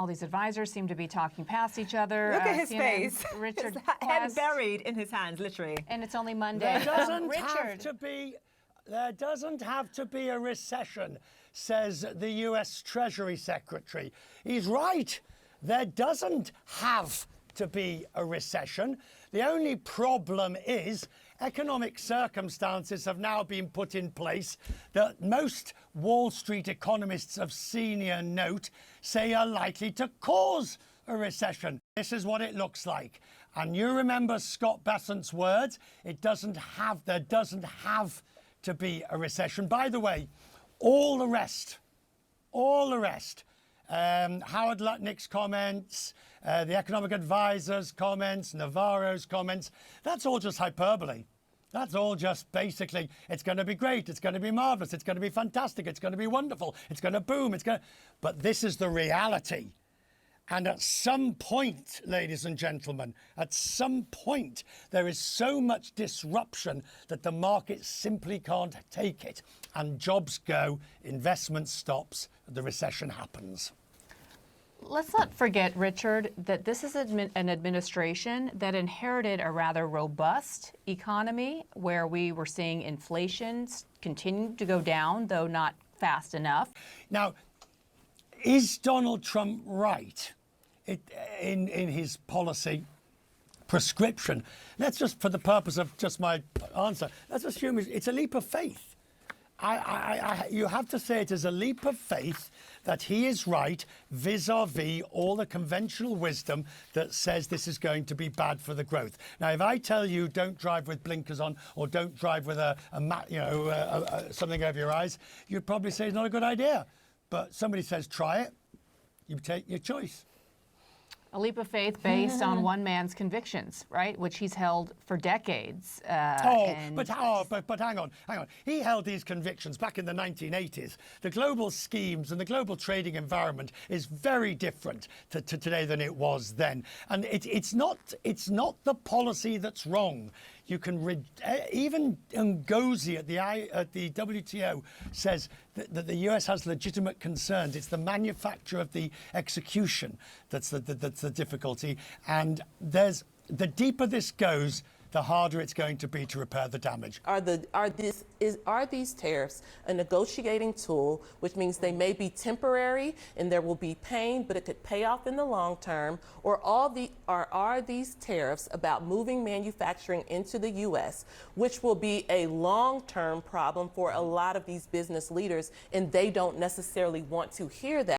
All these advisors seem to be talking past each other. Look at his CNN, face. Richard His head Quest, buried in his hands, literally. and it's only Monday. There doesn't have to be a recession, says the US Treasury Secretary. He's right. There doesn't have to be a recession. The only problem is economic circumstances have now been put in place that most Wall Street economists of senior note say are likely to cause a recession. This is what it looks like. And you remember Scott Bessent's words, there doesn't have to be a recession. By the way, all the rest, Howard Lutnick's comments, the economic advisor's comments, Navarro's comments, that's all just hyperbole. That's all just basically, it's going to be great, it's going to be marvelous, it's going to be fantastic, it's going to be wonderful, it's going to boom, But this is the reality. And at some point, ladies and gentlemen, at some point, there is so much disruption that the market simply can't take it. And jobs go, investment stops, the recession happens. Let's not forget, Richard, that this is an administration that inherited a rather robust economy where we were seeing inflation continue to go down, though not fast enough. Now, is Donald Trump right in his policy prescription? Let's just, for the purpose of just my answer, let's assume it's a leap of faith. You have to say it is a leap of faith that he is right vis-a-vis all the conventional wisdom that says this is going to be bad for the growth. Now, if I tell you don't drive with blinkers on or don't drive with something over your eyes, you'd probably say it's not a good idea. But somebody says try it, you take your choice. A leap of faith based on one man's convictions, right? Which he's held for decades. But hang on. He held these convictions back in the 1980s. The global schemes and the global trading environment is very different to today than it was then. And it's not the policy that's wrong. You can even Ngozi at the WTO says that the US has legitimate concerns. It's the manufacture of the execution that's the difficulty. And the deeper this goes, the harder it's going to be to repair the damage. Are these tariffs a negotiating tool, which means they may be temporary and there will be pain, but it could pay off in the long term? Or are these tariffs about moving manufacturing into the U.S., which will be a long-term problem for a lot of these business leaders, and they don't necessarily want to hear that?